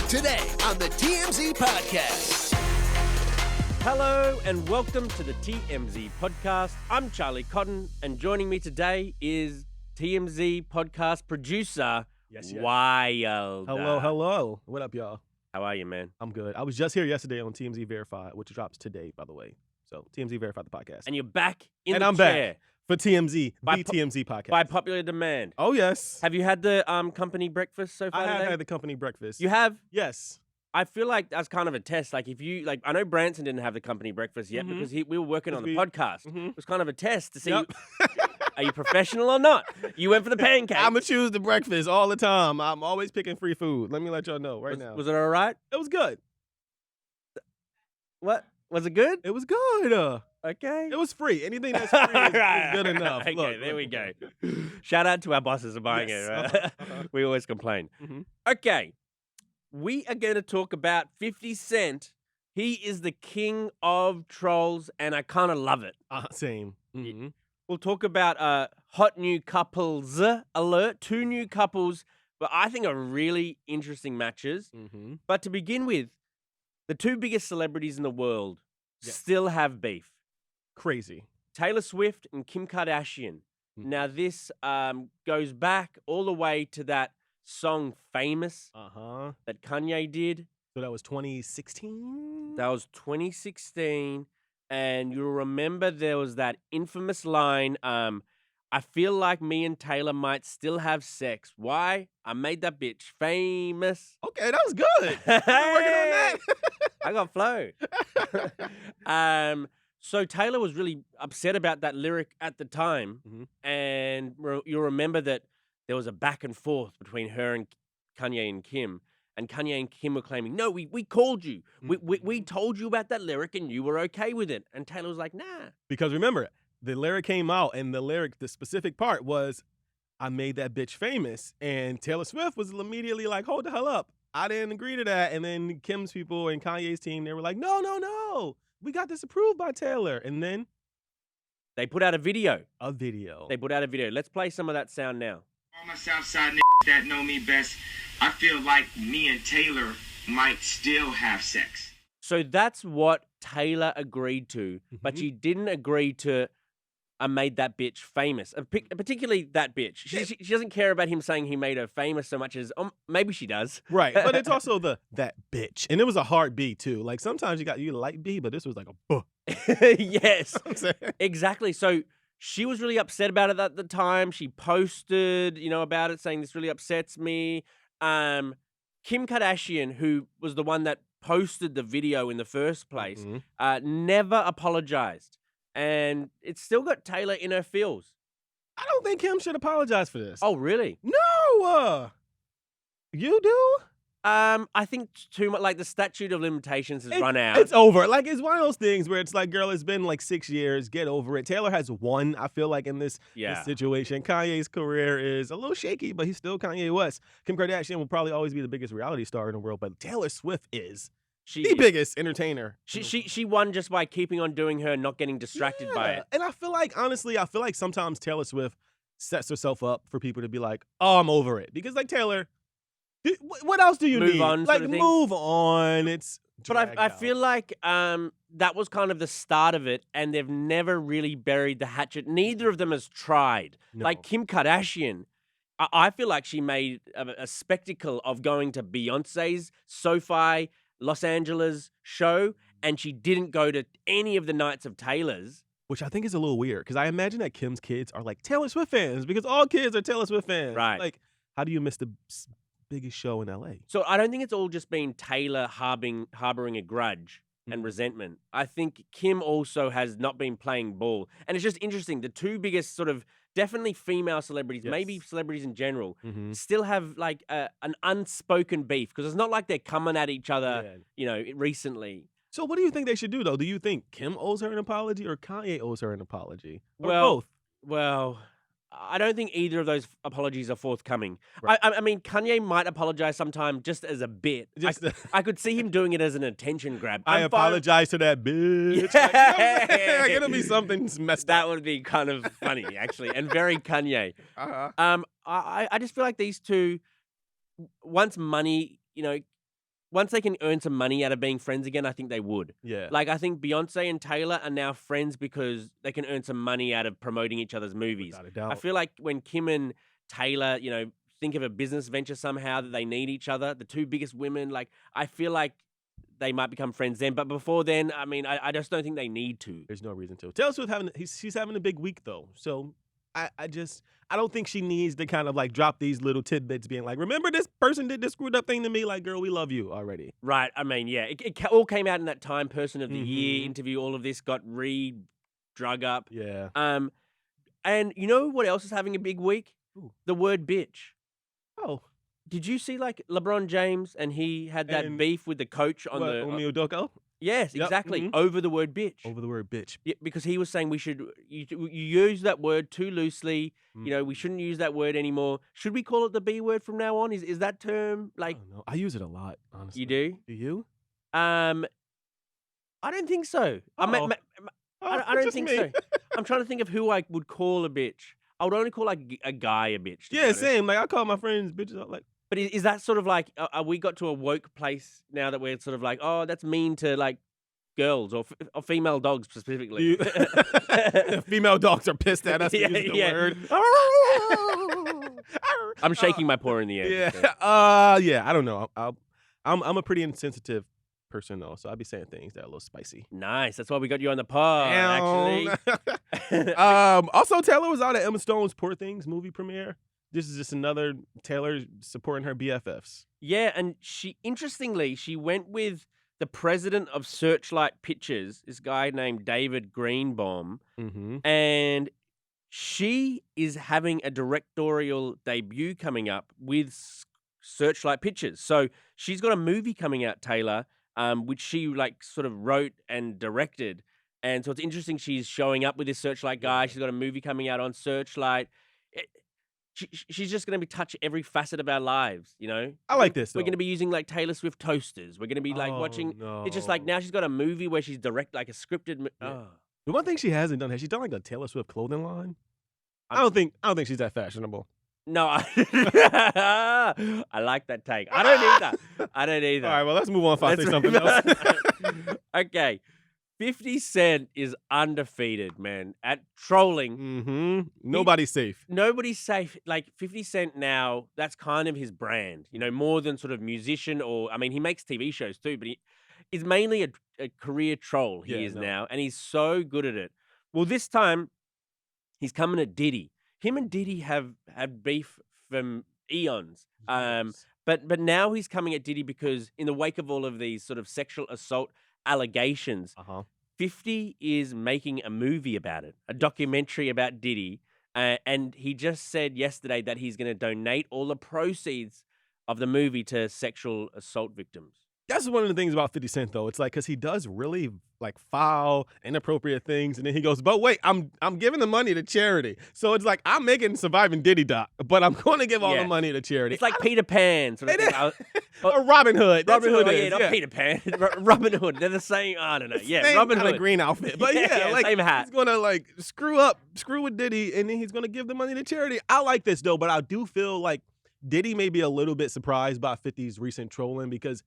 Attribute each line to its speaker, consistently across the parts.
Speaker 1: Today on the TMZ Podcast.
Speaker 2: Hello and welcome to the TMZ Podcast. I'm Charlie Cotton, and joining me today is TMZ Podcast producer, Wyld.
Speaker 3: Hello. What up, y'all?
Speaker 2: How are you, man?
Speaker 3: I'm good. I was just here yesterday on TMZ Verified, which drops today, by the way. So, TMZ Verified, the podcast.
Speaker 2: And you're back in
Speaker 3: and
Speaker 2: the
Speaker 3: I'm
Speaker 2: chair.
Speaker 3: back for TMZ, the
Speaker 2: By
Speaker 3: TMZ podcast.
Speaker 2: By popular demand.
Speaker 3: Oh, yes.
Speaker 2: Have you had the company breakfast so far
Speaker 3: I have
Speaker 2: today?
Speaker 3: had the company breakfast.
Speaker 2: You have?
Speaker 3: Yes.
Speaker 2: I feel like that's kind of a test. Like if you, I know Branson didn't have the company breakfast yet because we were working on the podcast. It was kind of a test to see, are you professional or not? You went for the pancake.
Speaker 3: I'm going to choose the breakfast all the time. I'm always picking free food. Let me let y'all know now.
Speaker 2: Was it all right?
Speaker 3: It was good.
Speaker 2: What? Was it good?
Speaker 3: It was good.
Speaker 2: Okay.
Speaker 3: It was free. Anything that's free is good enough.
Speaker 2: Okay,
Speaker 3: Look,
Speaker 2: there we go. Shout out to our bosses for buying it. Right? We always complain. Okay. We are going to talk about 50 Cent. He is the king of trolls, and I kind of love it.
Speaker 3: Same.
Speaker 2: We'll talk about hot new couples alert. 2 new couples, but I think are really interesting matches. But to begin with, the 2 biggest celebrities in the world still have beef.
Speaker 3: Crazy.
Speaker 2: Taylor Swift and Kim Kardashian. Now, this goes back all the way to that song Famous that Kanye did.
Speaker 3: So that was 2016?
Speaker 2: That was 2016. And you'll remember there was that infamous line, I feel like me and Taylor might still have sex. Why? I made that bitch famous.
Speaker 3: Okay, that was good. I've been working on that.
Speaker 2: I got flow. So Taylor was really upset about that lyric at the time. And you'll remember that there was a back and forth between her and Kanye and Kim. And Kanye and Kim were claiming, no, we called you. We told you about that lyric and you were okay with it. And Taylor was like, nah.
Speaker 3: Because remember, the lyric came out and the specific part was, I made that bitch famous. And Taylor Swift was immediately like, hold the hell up. I didn't agree to that. And then Kim's people and Kanye's team, they were like, no. We got this approved by Taylor. And then
Speaker 2: they put out a video.
Speaker 3: They
Speaker 2: put out a video. Let's play some of that sound now.
Speaker 4: All my Southside that know me best, I feel like me and Taylor might still have sex.
Speaker 2: So that's what Taylor agreed to, but she didn't agree to I made that bitch famous. Particularly that bitch. She doesn't care about him saying he made her famous so much as, maybe she does.
Speaker 3: Right, but it's also that bitch. And it was a hard B, too. Like, sometimes you like B, but this was like a buh.
Speaker 2: Yes, exactly. So she was really upset about it at the time. She posted, about it, saying this really upsets me. Kim Kardashian, who was the one that posted the video in the first place, never apologized. And it's still got Taylor in her feels.
Speaker 3: I don't think Kim should apologize for this.
Speaker 2: Oh, really?
Speaker 3: No! You do?
Speaker 2: I think too much. Like the statute of limitations has run out.
Speaker 3: It's over. Like, it's one of those things where it's like, girl, it's been like 6 years. Get over it. Taylor has won, I feel like, in this situation. Kanye's career is a little shaky, but he's still Kanye West. Kim Kardashian will probably always be the biggest reality star in the world, but Taylor Swift is the biggest entertainer.
Speaker 2: She won just by keeping on doing her, not getting distracted by it.
Speaker 3: And I feel like, honestly, sometimes Taylor Swift sets herself up for people to be like, oh, I'm over it. Because, like, Taylor, what else do you need?
Speaker 2: Move on,
Speaker 3: like,
Speaker 2: sort of thing.
Speaker 3: move on. It's
Speaker 2: But I feel like that was kind of the start of it, and they've never really buried the hatchet. Neither of them has tried.
Speaker 3: No.
Speaker 2: Like Kim Kardashian, I feel like she made a spectacle of going to Beyonce's SoFi Los Angeles show, and she didn't go to any of the nights of Taylor's.
Speaker 3: Which I think is a little weird, because I imagine that Kim's kids are like Taylor Swift fans, because all kids are Taylor Swift fans.
Speaker 2: Right.
Speaker 3: Like, how do you miss the biggest show in LA?
Speaker 2: So I don't think it's all just been Taylor harboring a grudge and resentment. I think Kim also has not been playing ball. And it's just interesting. The 2 biggest sort of definitely female celebrities, maybe celebrities in general, still have like an unspoken beef, because it's not like they're coming at each other, recently.
Speaker 3: So what do you think they should do, though? Do you think Kim owes her an apology or Kanye owes her an apology? Or both?
Speaker 2: Well, I don't think either of those apologies are forthcoming.
Speaker 3: Right.
Speaker 2: I mean, Kanye might apologize sometime just as a bit. I could see him doing it as an attention grab.
Speaker 3: I apologize to that bitch.
Speaker 2: Yeah.
Speaker 3: Like, it'll be something messed up.
Speaker 2: That would be kind of funny, actually, and very Kanye. I just feel like these two, once money, once they can earn some money out of being friends again, I think they would.
Speaker 3: Yeah.
Speaker 2: Like, I think Beyonce and Taylor are now friends because they can earn some money out of promoting each other's movies.
Speaker 3: Without a doubt.
Speaker 2: I feel like when Kim and Taylor, think of a business venture somehow that they need each other, the two biggest women, like, I feel like they might become friends then. But before then, I mean, I just don't think they need to.
Speaker 3: There's no reason to. Taylor Swift she's having a big week though. So I don't think she needs to kind of like drop these little tidbits being like, remember this person did this screwed up thing to me? Like, girl, we love you already.
Speaker 2: Right. I mean, yeah, it all came out in that Time Person of the Year interview. All of this got drug up.
Speaker 3: Yeah.
Speaker 2: And you know what else is having a big week?
Speaker 3: Ooh.
Speaker 2: The word bitch.
Speaker 3: Oh.
Speaker 2: Did you see like LeBron James and he had that beef with the coach on the
Speaker 3: Omi Udoko?
Speaker 2: Yes,
Speaker 3: Yep,
Speaker 2: exactly. Over the word bitch.
Speaker 3: Over the word bitch.
Speaker 2: Yeah, because he was saying you use that word too loosely. We shouldn't use that word anymore. Should we call it the B word from now on? Is that term like?
Speaker 3: I don't know. I use it a lot, honestly.
Speaker 2: You do?
Speaker 3: Do you?
Speaker 2: I don't think so. I don't think so. I'm trying to think of who I would call a bitch. I would only call like a guy a bitch.
Speaker 3: Yeah, same. Like I call my friends bitches. Like.
Speaker 2: But is that sort of like, are we got to a woke place now that we're sort of like, oh, that's mean to like girls or female dogs specifically?
Speaker 3: Female dogs are pissed at us.
Speaker 2: Yeah.
Speaker 3: Word.
Speaker 2: I'm shaking my paw in the air.
Speaker 3: Yeah. Yeah. I don't know. I'm a pretty insensitive person though, so I'd be saying things that are a little spicy.
Speaker 2: Nice. That's why we got you on the pod, actually.
Speaker 3: Also, Taylor was out at Emma Stone's Poor Things movie premiere. This is just another Taylor supporting her BFFs.
Speaker 2: Yeah, and she went with the president of Searchlight Pictures, this guy named David Greenbaum, and she is having a directorial debut coming up with Searchlight Pictures. So she's got a movie coming out, Taylor, which she like sort of wrote and directed. And so it's interesting she's showing up with this Searchlight guy. She's got a movie coming out on Searchlight. She's just going to touch every facet of our lives,
Speaker 3: I like this, though.
Speaker 2: We're going to be using, like, Taylor Swift toasters. We're going to be, like, watching...
Speaker 3: No.
Speaker 2: It's just, like, now she's got a movie where she's like, a scripted...
Speaker 3: Yeah. The one thing she hasn't done, has she done, like, a Taylor Swift clothing line? I don't think she's that fashionable.
Speaker 2: No, I like that take. I don't either.
Speaker 3: All right, well, let's move on if I say something else.
Speaker 2: Okay. 50 Cent is undefeated, man, at trolling.
Speaker 3: Nobody's safe.
Speaker 2: Nobody's safe. Like, 50 Cent now, that's kind of his brand, more than sort of musician or, I mean, he makes TV shows too, but he's mainly a career troll now, and he's so good at it. Well, this time, he's coming at Diddy. Him and Diddy have had beef from eons.
Speaker 3: Yes.
Speaker 2: But now he's coming at Diddy because in the wake of all of these sort of sexual assault allegations, 50 is making a movie about it, a documentary about Diddy, and he just said yesterday that he's going to donate all the proceeds of the movie to sexual assault victims.
Speaker 3: That's one of the things about 50 Cent, though. It's like, because he does really, like, foul, inappropriate things, and then he goes, but wait, I'm giving the money to charity. So it's like, I'm making Surviving Diddy doc, but I'm going to give all the money to charity.
Speaker 2: It's like Peter Pan. Sort of thing.
Speaker 3: Or Robin Hood.
Speaker 2: Robin Hood, not Peter Pan. Robin Hood. They're the same, I don't know. Yeah,
Speaker 3: same
Speaker 2: Robin
Speaker 3: kind
Speaker 2: Hood.
Speaker 3: of green outfit. But like,
Speaker 2: same hat.
Speaker 3: He's going to, like, screw with Diddy, and then he's going to give the money to charity. I like this, though, but I do feel like Diddy may be a little bit surprised by 50's recent trolling because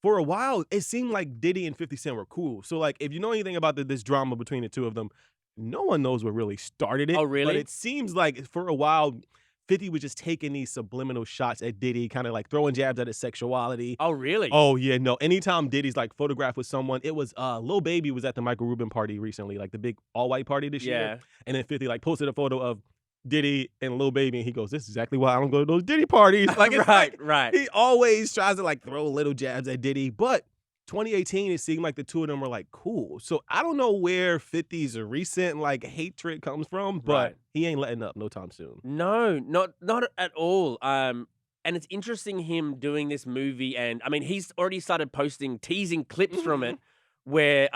Speaker 3: for a while, it seemed like Diddy and 50 Cent were cool. So, like, if you know anything about this drama between the two of them, no one knows what really started it.
Speaker 2: Oh, really?
Speaker 3: But it seems like for a while, 50 was just taking these subliminal shots at Diddy, kind of like throwing jabs at his sexuality.
Speaker 2: Oh, really?
Speaker 3: Oh, yeah, no. Anytime Diddy's, like, photographed with someone, it was, Lil Baby was at the Michael Rubin party recently, like the big all-white party this year. And then 50, like, posted a photo of Diddy and Lil Baby, and he goes, this is exactly why I don't go to those Diddy parties. Like, it's
Speaker 2: right.
Speaker 3: He always tries to, like, throw little jabs at Diddy, but 2018, it seemed like the two of them were, like, cool. So I don't know where 50's recent, like, hatred comes from, but he ain't letting up no time soon.
Speaker 2: No, not at all. And it's interesting him doing this movie, and, I mean, he's already started posting teasing clips from it, where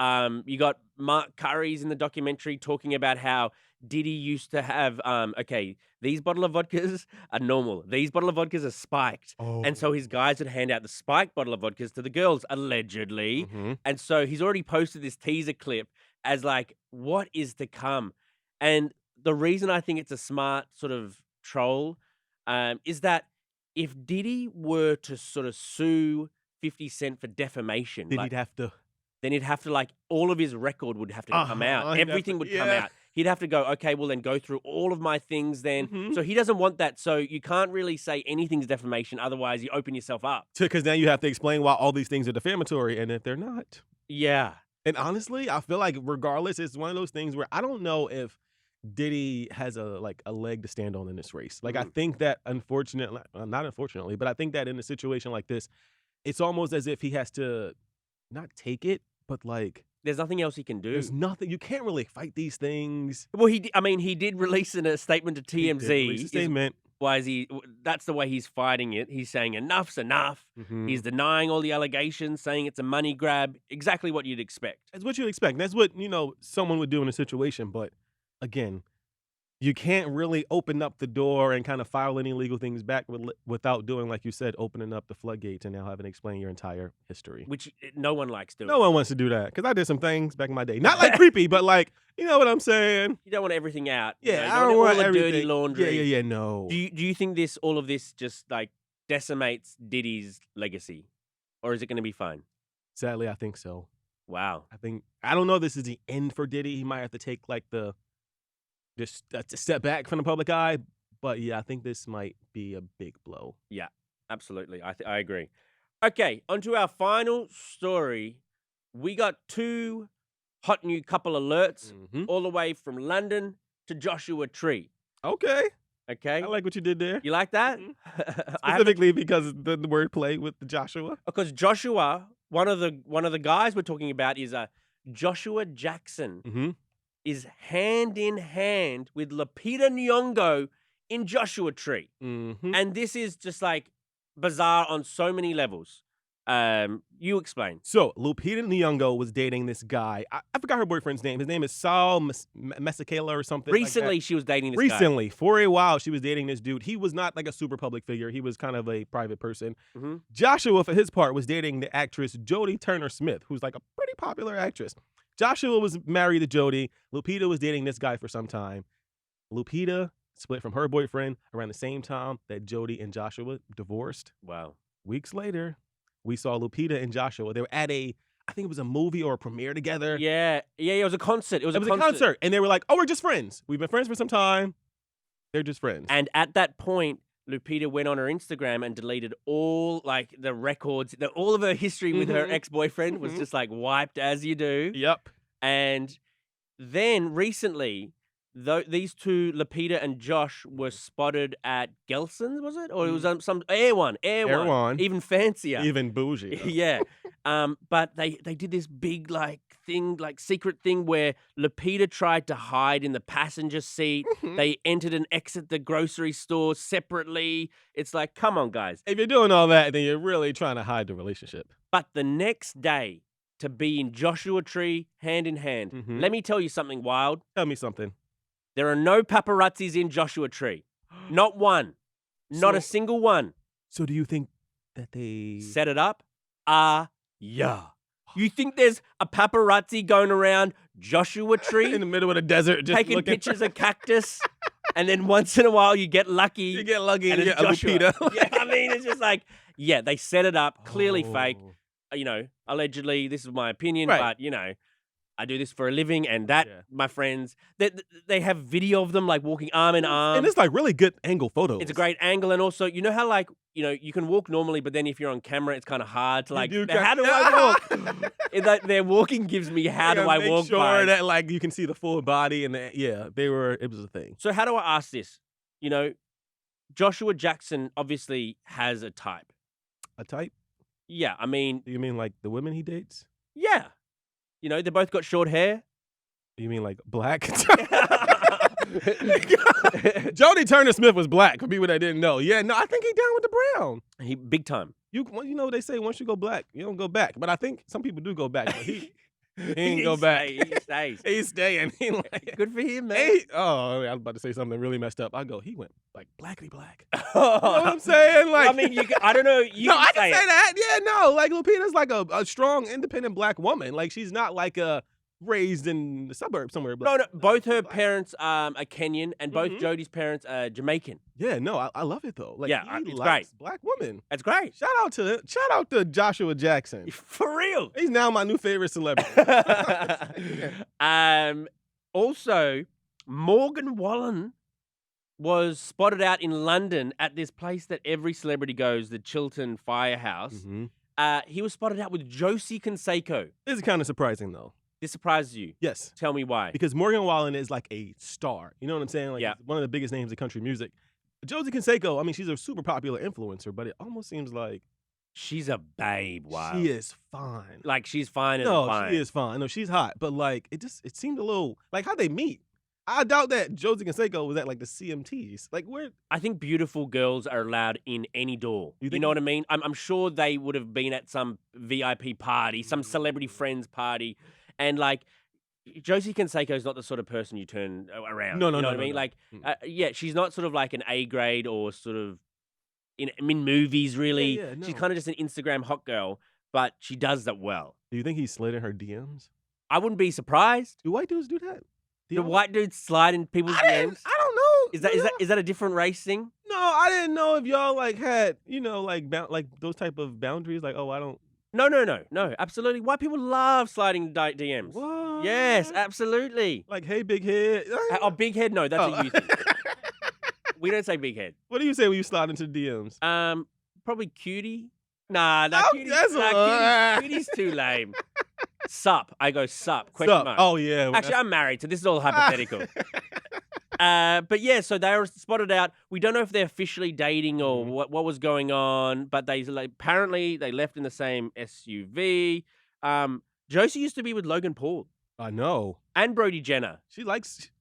Speaker 2: you got Mark Curry's in the documentary talking about how Diddy used to have, these bottle of vodkas are normal. These bottle of vodkas are spiked. And so his guys would hand out the spiked bottle of vodkas to the girls, allegedly. And so he's already posted this teaser clip as like, what is to come? And the reason I think it's a smart sort of troll is that if Diddy were to sort of sue 50 Cent for defamation.
Speaker 3: Then he'd have to.
Speaker 2: Then he'd have to, like, all of his record would have to come out. Everything would come out. He'd have to go, okay, well, then go through all of my things then. So he doesn't want that. So you can't really say anything's defamation. Otherwise, you open yourself up.
Speaker 3: Because now you have to explain why all these things are defamatory and if they're not.
Speaker 2: Yeah.
Speaker 3: And honestly, I feel like regardless, it's one of those things where I don't know if Diddy has a leg to stand on in this race. Like, I think that unfortunately, not unfortunately, but I think that in a situation like this, it's almost as if he has to not take it, but like
Speaker 2: there's nothing else he can do.
Speaker 3: There's nothing. You can't really fight these things.
Speaker 2: Well, he did release in a statement to TMZ.
Speaker 3: He did release a statement.
Speaker 2: Why is he? That's the way he's fighting it. He's saying enough's enough. He's denying all the allegations, saying it's a money grab. Exactly what you'd expect.
Speaker 3: That's what you'd expect. That's what someone would do in a situation. But again, you can't really open up the door and kind of file any legal things back without doing, like you said, opening up the floodgates and now having to explain your entire history.
Speaker 2: Which no one likes doing.
Speaker 3: No one wants to do that because I did some things back in my day. Not like creepy, but like, you know what I'm saying?
Speaker 2: You don't want everything out.
Speaker 3: Yeah,
Speaker 2: I
Speaker 3: don't want
Speaker 2: all the
Speaker 3: everything.
Speaker 2: dirty laundry.
Speaker 3: Yeah, no.
Speaker 2: Do you think all of this just like decimates Diddy's legacy? Or is it going to be fine?
Speaker 3: Sadly, I think so.
Speaker 2: Wow.
Speaker 3: I don't know if this is the end for Diddy. He might have to take like just a step back from the public eye. But yeah, I think this might be a big blow.
Speaker 2: Yeah, absolutely. I agree. Okay, on to our final story. We got two hot new couple alerts all the way from London to Joshua Tree.
Speaker 3: Okay.
Speaker 2: Okay.
Speaker 3: I like what you did there.
Speaker 2: You like that?
Speaker 3: Specifically because of the wordplay with the Joshua.
Speaker 2: Because Joshua, one of the guys we're talking about is Joshua Jackson. Is hand in hand with Lupita Nyong'o in Joshua Tree. And this is just like bizarre on so many levels. You explain.
Speaker 3: So Lupita Nyong'o was dating this guy. I forgot her boyfriend's name. His name is Saul Mesicala or something.
Speaker 2: Recently, she was dating this guy.
Speaker 3: Recently, for a while, she was dating this dude. He was not like a super public figure. He was kind of a private person. Joshua, for his part, was dating the actress Jodie Turner-Smith, who's like a pretty popular actress. Joshua was married to Jodie. Lupita was dating this guy for some time. Lupita split from her boyfriend around the same time that Jodie and Joshua divorced.
Speaker 2: Wow.
Speaker 3: Weeks later, we saw Lupita and Joshua. They were at I think it was a movie or a premiere together.
Speaker 2: Yeah, it was a concert. It was a
Speaker 3: concert. And they were like, oh, we're just friends. We've been friends for some time. They're just friends.
Speaker 2: And at that point, Lupita went on her Instagram and deleted all like the records, all of her history with her ex-boyfriend was just like wiped as you do.
Speaker 3: Yep.
Speaker 2: And then recently, these two, Lupita and Josh, were spotted at Gelson's, was it? Or it was some Air One, even fancier,
Speaker 3: even bougie.
Speaker 2: Yeah. But they did this big secret thing where Lupita tried to hide in the passenger seat. They entered and exit the grocery store separately. It's like, come on, guys.
Speaker 3: If you're doing all that, then you're really trying to hide the relationship.
Speaker 2: But the next day, to be in Joshua Tree, hand in hand, let me tell you something, Wyld.
Speaker 3: Tell me something.
Speaker 2: There are no paparazzis in Joshua Tree. Not one. Not a single one.
Speaker 3: So do you think that they
Speaker 2: set it up? Yeah. You think there's a paparazzi going around Joshua Tree?
Speaker 3: In the middle of the desert, just
Speaker 2: taking pictures of cactus, and then once in a while you get lucky.
Speaker 3: You get lucky and
Speaker 2: it's
Speaker 3: Joshua.
Speaker 2: Yeah, I mean, it's just like, yeah, they set it up, clearly fake. Allegedly, this is my opinion, but, I do this for a living, and my friends, they have video of them, like, walking arm in arm.
Speaker 3: And it's, like, really good angle photos.
Speaker 2: It's a great angle, and also, you know how, like, you can walk normally, but then if you're on camera, it's kind of hard to, like, how do I walk? Their walking gives me, how do I walk by?
Speaker 3: Make sure that, like, you can see the full body, and, it was a thing.
Speaker 2: So how do I ask this? Joshua Jackson obviously has a type.
Speaker 3: A type?
Speaker 2: Yeah, I mean...
Speaker 3: You mean, like, the women he dates?
Speaker 2: Yeah. They both got short hair.
Speaker 3: You mean like black? Jodie Turner-Smith was black for people that didn't know. Yeah, no, I think he down with the brown.
Speaker 2: He big time.
Speaker 3: You know what they say, once you go black, you don't go back. But I think some people do go back. But he ain't go back.
Speaker 2: He stays.
Speaker 3: He's staying.
Speaker 2: Good for him, man.
Speaker 3: I was about to say something really messed up. He went like blackly black. You know what I'm saying? Like,
Speaker 2: I mean, I don't know.
Speaker 3: I can say that. Yeah, no. Like Lupita's like a strong, independent black woman. Like she's not like a raised in the suburbs somewhere.
Speaker 2: No, both her parents are Kenyan, and both Jodie's parents are Jamaican.
Speaker 3: Yeah, no, I love it though. Like,
Speaker 2: Yeah,
Speaker 3: he
Speaker 2: it's
Speaker 3: likes
Speaker 2: great.
Speaker 3: black women.
Speaker 2: That's great.
Speaker 3: Shout out to Joshua Jackson.
Speaker 2: For real.
Speaker 3: He's now my new favorite celebrity.
Speaker 2: Also, Morgan Wallen was spotted out in London at this place that every celebrity goes, the Chiltern Firehouse. He was spotted out with Josie Canseco.
Speaker 3: This is kind of surprising though.
Speaker 2: This surprises you?
Speaker 3: Yes.
Speaker 2: Tell me why.
Speaker 3: Because Morgan Wallen is like a star. You know what I'm saying? Like,
Speaker 2: yeah.
Speaker 3: One of the biggest names in country music. Josie Canseco, I mean, she's a super popular influencer, but it almost seems like
Speaker 2: she's a babe. Wow.
Speaker 3: She is fine.
Speaker 2: Like, she's fine as fine.
Speaker 3: She is fine. No, she's hot. But like, it seemed a little like how'd they meet? I doubt that Josie Canseco was at like the CMTs. Like, where?
Speaker 2: I think beautiful girls are allowed in any door. You know what I mean? I'm sure they would have been at some VIP party, some celebrity friends party, and like Josie Canseco is not the sort of person you turn around.
Speaker 3: No,
Speaker 2: you know what I
Speaker 3: no.
Speaker 2: mean? Like, yeah, she's not sort of like an A grade or sort of in movies. Really,
Speaker 3: Yeah, no.
Speaker 2: She's kind of just an Instagram hot girl, but she does that well.
Speaker 3: Do you think he slid in her DMs?
Speaker 2: I wouldn't be surprised.
Speaker 3: Do white dudes do that?
Speaker 2: The white dudes slide in people's DMs?
Speaker 3: I don't know.
Speaker 2: Is that a different race thing?
Speaker 3: No, I didn't know if y'all like had, like those type of boundaries. Like, oh, I don't.
Speaker 2: No, absolutely. White people love sliding DMs.
Speaker 3: What?
Speaker 2: Yes, absolutely.
Speaker 3: Like, hey, big head.
Speaker 2: Oh, big head? No, that's a you thing. We don't say big head.
Speaker 3: What do you say when you slide into DMs?
Speaker 2: Probably cutie. Nah, cutie's too lame. Sup. I go sup. Question mark.
Speaker 3: Oh, yeah.
Speaker 2: Actually, I'm married, so this is all hypothetical. But yeah, so they were spotted out. We don't know if they're officially dating or what was going on, but apparently they left in the same SUV. Josie used to be with Logan Paul.
Speaker 3: I know.
Speaker 2: And Brody Jenner.
Speaker 3: She likes.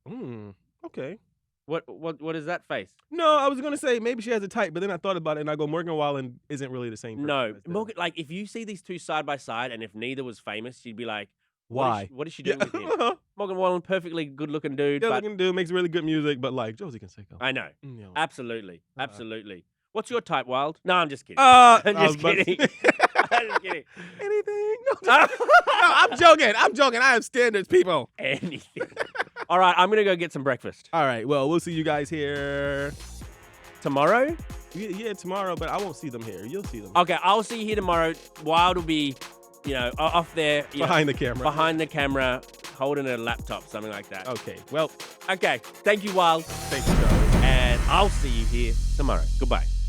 Speaker 3: Okay.
Speaker 2: What is that face?
Speaker 3: No, I was gonna say maybe she has a type, but then I thought about it and I go, Morgan Wallen isn't really the same person.
Speaker 2: No, Morgan. Like, if you see these two side by side, and if neither was famous, you'd be like,
Speaker 3: why?
Speaker 2: What is she doing with him? Morgan Wallen, perfectly good looking dude.
Speaker 3: Good looking dude, makes really good music, but like Josie Canseco.
Speaker 2: I know. Absolutely. What's your type, Wyld? No, I'm just kidding.
Speaker 3: I'm
Speaker 2: just kidding. I'm just kidding.
Speaker 3: Anything? No, I'm joking. I have standards, people.
Speaker 2: Anything. All right, I'm going to go get some breakfast.
Speaker 3: All right, well, we'll see you guys here.
Speaker 2: Tomorrow?
Speaker 3: Yeah, tomorrow, but I won't see them here. You'll see them.
Speaker 2: Okay, I'll see you here tomorrow. Wyld will be, off there.
Speaker 3: Behind the camera,
Speaker 2: holding a laptop, something like that.
Speaker 3: Okay, well.
Speaker 2: Okay, thank you, Wyld.
Speaker 3: Thank you, Charlie.
Speaker 2: And I'll see you here tomorrow. Goodbye.